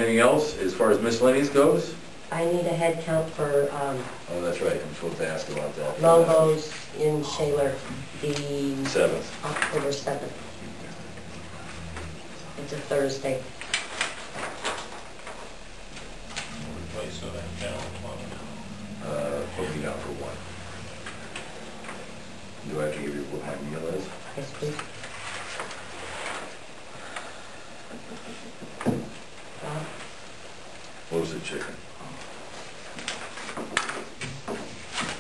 Anything else as far as miscellaneous goes? I need a head count for Oh, that's right, I'm supposed to ask about that. logos in Shaler, the 7th. October 7th. It's a Thursday. Put me down for 1. Do I have to give you what my meal is? Yes, please. What was it, chicken?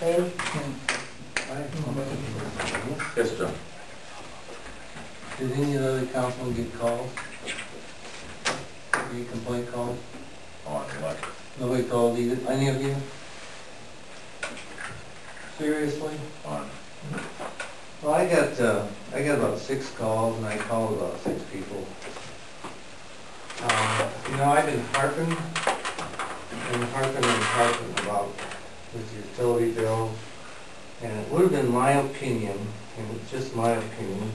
Lynn? Yes, John. Did any of the other councilmen get calls? Any complaint calls? On what? Nobody called either, any of you? Seriously? On. Well, I got about 6 calls, and I called about 6 people. You know, I've been harping about this utility bill, and it would have been my opinion, and it's just my opinion,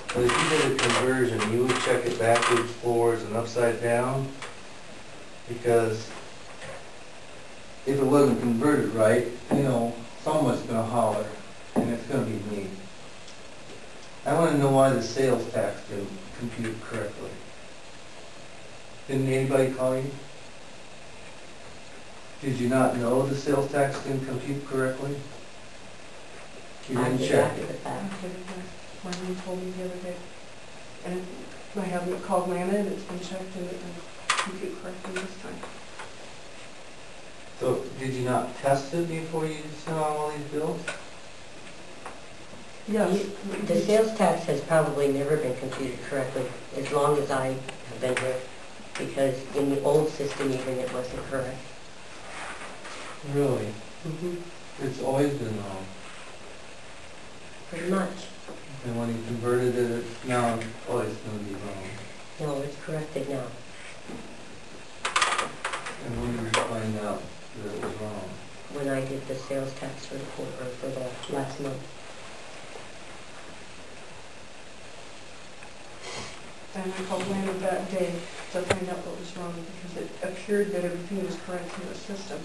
but if you did a conversion, you would check it backwards, forwards, and upside down, because if it wasn't converted right, you know, someone's going to holler, and it's going to be me. I want to know why the sales tax didn't compute correctly. Didn't anybody call you? Did you not know the sales tax didn't compute correctly? You didn't check it. My mom told me the other day, and I haven't called Lana, and it's been checked, and it computed correctly this time. So, did you not test it before you sent out all these bills? Yes. The sales tax has probably never been computed correctly as long as I have been here, because in the old system even it wasn't correct. Really? Mm-hmm. It's always been wrong. Pretty much. And when you converted it, it's now always going to be wrong. No, it's corrected now. And when did you find out that it was wrong? When I did the sales tax report, or for the last month. And I called Lana that day to find out what was wrong, because it appeared that everything was correct in the system.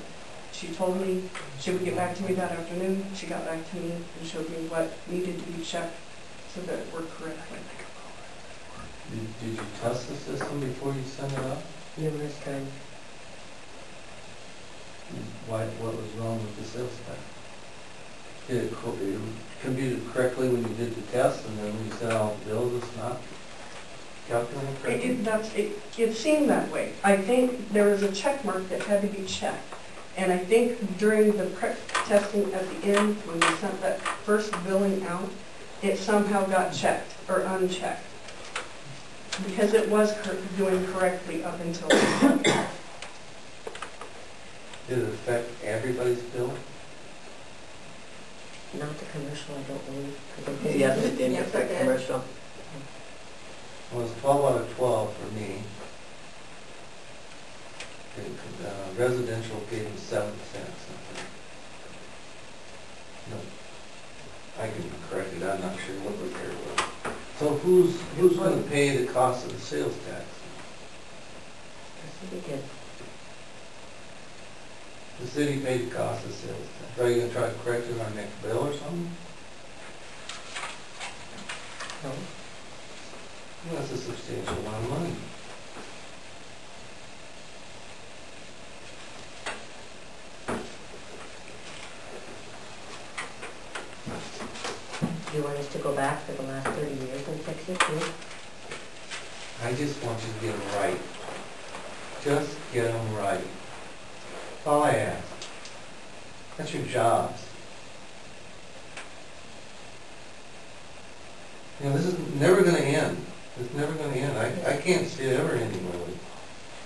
She told me she would get back to me that afternoon. She got back to me and showed me what needed to be checked so that it worked correctly. Did you test the system before you sent it up? Numerous times. What was wrong with the sales tax? Did it compute it correctly when you did the test, and then when you sent out the bills, it's not calculated correctly? It seemed that way. I think there was a check mark that had to be checked. And I think during the prep testing at the end, when we sent that first billing out, it somehow got checked or unchecked. Because it was doing correctly up until then. Did it affect everybody's bill? Not the commercial, I don't believe. Yes, it did affect commercial. Well, it was 12 out of 12 for me. Residential gave me 7 cents. No, I can be corrected. I'm not sure what repair it was. So who's going to pay the cost of the sales tax? The city did. The city paid the cost of the sales tax. Are you going to try to correct it on our next bill or something? No. Well, that's a substantial amount of money. Do you want us to go back for the last 30 years and fix it too? I just want you to get them right. Just get them right. That's all I ask. That's your jobs. You know, this is never going to end. It's never going to end. I can't see it ever ending, really,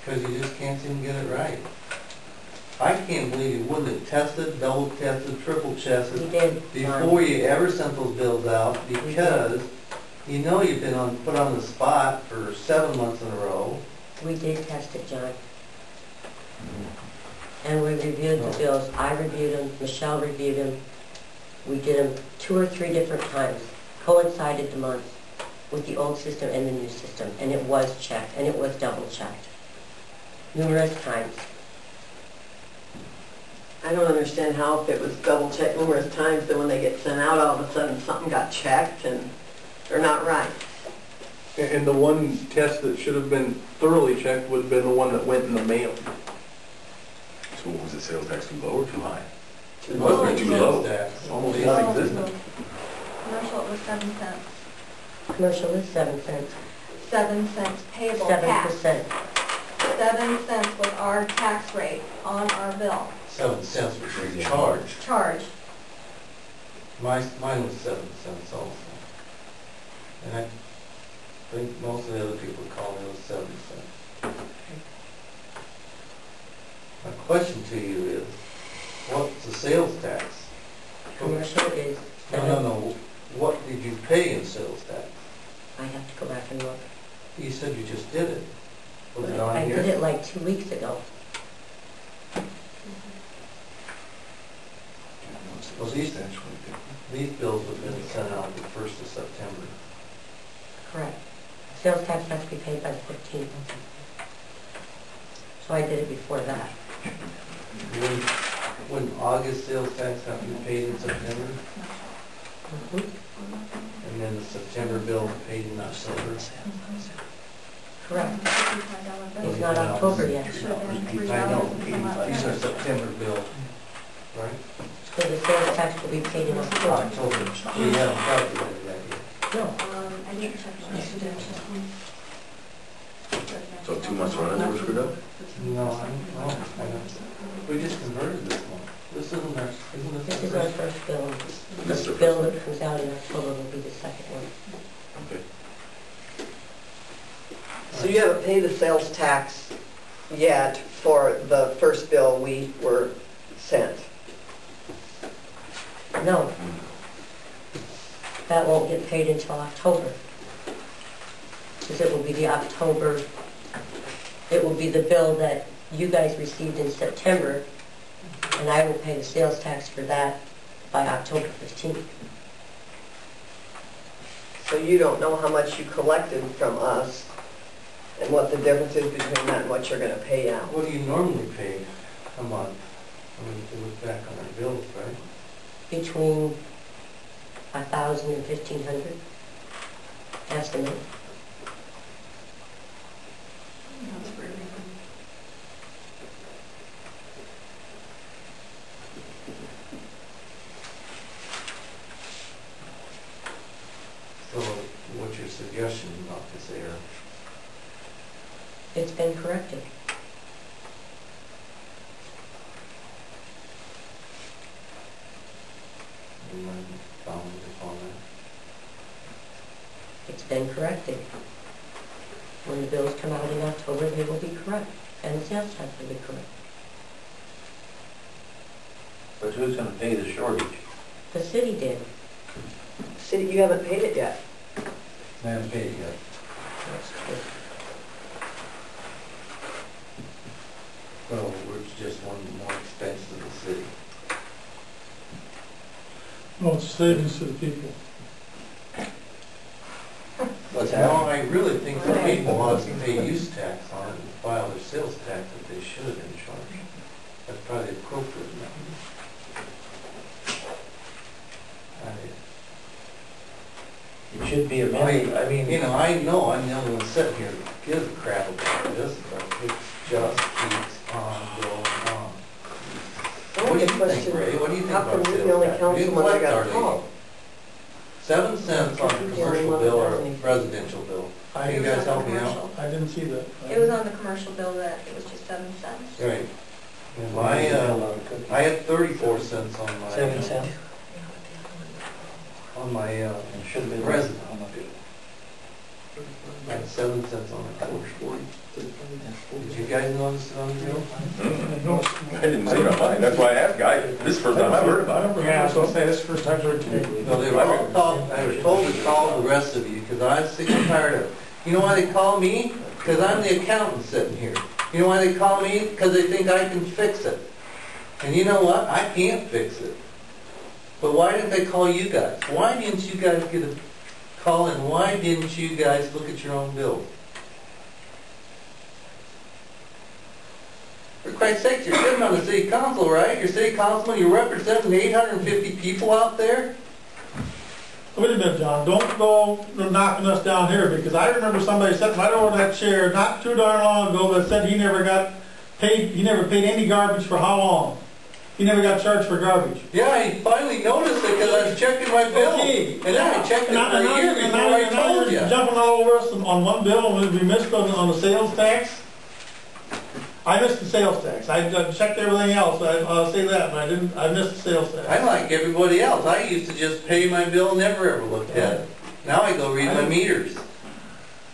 because you just can't seem to get it right. I can't believe you wouldn't have tested, double tested, triple tested We did. before you ever sent those bills out, because you know you've been put on the spot for 7 months in a row. We did test it, John. And we reviewed the bills. I reviewed them, Michelle reviewed them. We did them 2 or 3 different times, coincided the months with the old system and the new system, and it was checked, and it was double checked. numerous times. I don't understand how if it was double checked numerous times, then when they get sent out, all of a sudden something got checked and they're not right. And the one test that should have been thoroughly checked would have been the one that went in the mail. So was the sales tax too low or too high? Too It low. must be too low. Tax. Almost non-existent. Commercial was 7 cents. Commercial is 7 cents, 7 cents payable tax. 7%. 7 cents was our tax rate on our bill. 7 cents was charged. Charge. Mine was 7 cents also. And I think most of the other people call it was 7 cents. My question to you is, what's the sales tax? Commercial is 7. No. What did you pay in sales tax? I have to go back and look. You said you just did it. Was it on I here? did it like 2 weeks ago. Well, these bills have been sent out the 1st of September. Correct. Sales tax has to be paid by the 15th. So I did it before that. When August sales tax have to be paid in September, Mhm. and then the September bill paid in October. Correct. $55 bill. It's not October yet. Should have been $3 I know, and some odd these are cents. September bills, right? So the sales tax will be paid in October. October, we haven't calculated that yet. No. I didn't check my credentials. So 2 months running, they were screwed up? No, I don't. We just converted this one. This isn't our, isn't This is this? our first bill. This is The the bill first that comes out in October will be the second one. Okay. So you haven't paid the sales tax yet for the first bill we were sent? No. That won't get paid until October. Because it will be the October, it will be the bill that you guys received in September, and I will pay the sales tax for that by October 15th. So you don't know how much you collected from us and what the difference is between that and what you're going to pay out? What do you normally pay a month? I mean, if you look back on our bills, right? Between 1,000 and 1,500 estimate. That's for everything. So what's your suggestion about this error? It's been corrected. You mind following upon that? It's been corrected. When the bills come out in October, they will be correct, and the sales tax will be correct. But who's gonna pay the shortage? The city did. City, you haven't paid it yet. I haven't paid yet. That's true. So it's just one more expense to the city. Well, it's savings to the people. But now I really think the people ought to pay use tax on it and file their sales tax that they should in charge. That's probably appropriate now. It should be amended, I mean, You know, I know I'm the only one sitting here that gives a crap about this, but it just keeps on going on. What do you think, Ray? What do you think How about come you're sales the only tax? We councilman that collect got our called? 7 cents on a commercial bill or a residential bill. Can you guys help me out? I didn't see that. It was on the commercial bill that it was just 7 cents. Right. And I had 34 cents on my. 7 cents. On my, it should have been. resident. I had 7 cents on my bill. Did you guys notice it on the bill? I didn't see it on mine, that's why I asked, guy. This is the first time I've heard about it. Yeah, so I'll say this is the first time I've heard too. No, they were all called, I was told to call the rest of you, because I'm sick and tired of it. You know why they call me? Because I'm the accountant sitting here. You know why they call me? Because they think I can fix it. And you know what? I can't fix it. But why didn't they call you guys? Why didn't you guys get a call, and why didn't you guys look at your own bill? For Christ's sake, you're sitting on the city council, right? You're city councilman, you're representing 850 people out there? Wait a minute, John, don't go knocking us down here, because I remember somebody sitting right over that chair not too darn long ago that said he never paid any garbage for how long? He never got charged for garbage. Yeah, he finally noticed it because I was checking my bill. Okay. And then I checked it for a year before I told you. Jumping all over us on one bill, and we missed on the sales tax. I missed the sales tax. I checked everything else, I'll say that, but I missed the sales tax. I'm like everybody else. I used to just pay my bill and never ever looked at it. Now I go read my meters.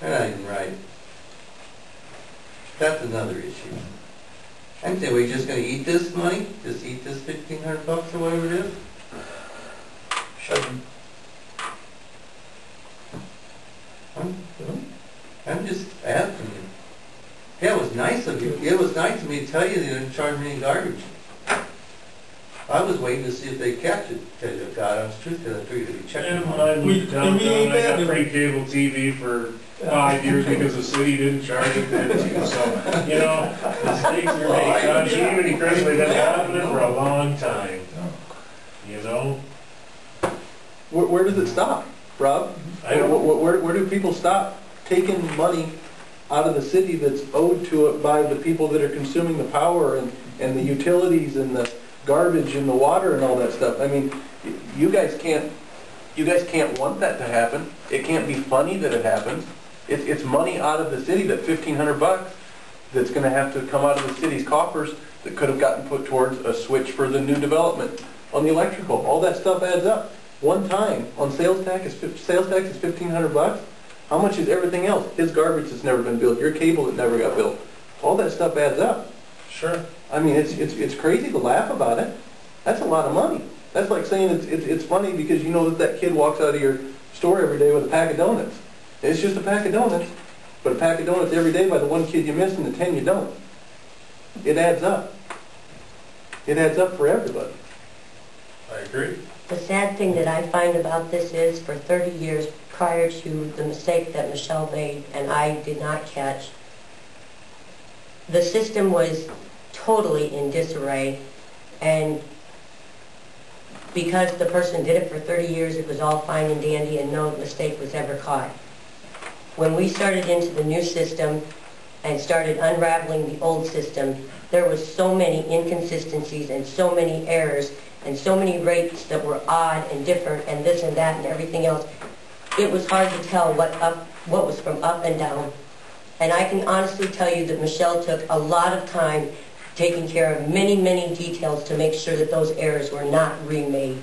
They're not even right. That's another issue. I'm saying, we're just going to eat this money? Just eat this $1,500 or whatever it is? Shouldn't. I'm just asking you. Yeah, it was nice of you. It was nice of me to tell you they didn't charge me any garbage. I was waiting to see if they'd catch it. Tell you the God honest truth, because I figured they'd be checking it. And when I moved downtown, I got free cable TV for 5 years because the city didn't charge it then too. So, you know, mistakes are made. God, even Christmas, that's happening for a long time. You know? Where does it stop, Rob? I don't know. Where do people stop taking money out of the city that's owed to it by the people that are consuming the power and the utilities and the garbage and the water and all that stuff? I mean, you guys can't want that to happen. It can't be funny that it happens. It's money out of the city, that $1,500 that's going to have to come out of the city's coffers that could have gotten put towards a switch for the new development on the electrical. All that stuff adds up. One time on sales tax is $1,500. How much is everything else? His garbage that's never been built, your cable that never got built. All that stuff adds up. Sure. I mean, it's crazy to laugh about it. That's a lot of money. That's like saying it's funny because you know that kid walks out of your store every day with a pack of donuts. It's just a pack of donuts, but a pack of donuts every day by the one kid you miss and the 10 you don't. It adds up. It adds up for everybody. I agree. The sad thing that I find about this is, for 30 years prior to the mistake that Michelle made and I did not catch, the system was totally in disarray, and because the person did it for 30 years, it was all fine and dandy and no mistake was ever caught. When we started into the new system and started unraveling the old system, there was so many inconsistencies and so many errors and so many rates that were odd and different and this and that and everything else. It was hard to tell what was from up and down. And I can honestly tell you that Michelle took a lot of time taking care of many, many details to make sure that those errors were not remade.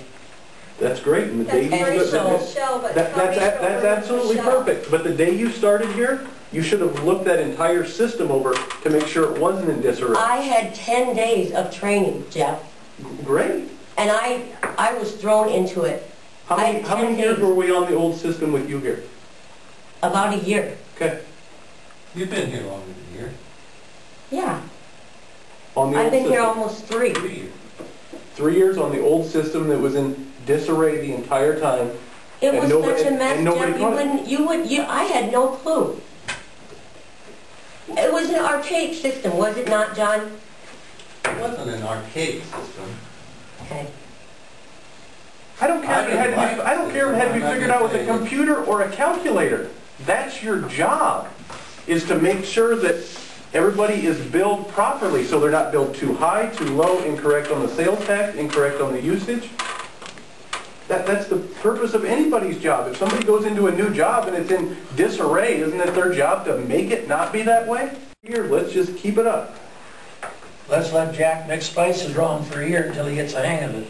That's great. And the day That's you Michelle, but that's absolutely Michelle. perfect. But the day you started here, you should have looked that entire system over to make sure it wasn't in disarray. I had 10 days of training, Jeff, Great. and I was thrown into it. How many years were we on the old system with you here? About a year. Okay. You've been here longer than a year. Yeah. On the I've old been here system. almost 3. 3 years. 3 years on the old system that was in disarray the entire time. It was And nobody- such a mess, and nobody Jeff. caught it. I had no clue. It was an archaic system, was it not, John? It wasn't an archaic system. Okay. I don't care if it had to be figured out with a computer or a calculator. That's your job, is to make sure that everybody is billed properly, so they're not billed too high, too low, incorrect on the sales tax, incorrect on the usage. That's the purpose of anybody's job. If somebody goes into a new job and it's in disarray, isn't it their job to make it not be that way? Here, let's just keep it up. Let's let Jack mix spices wrong for a year until he gets the hang of it.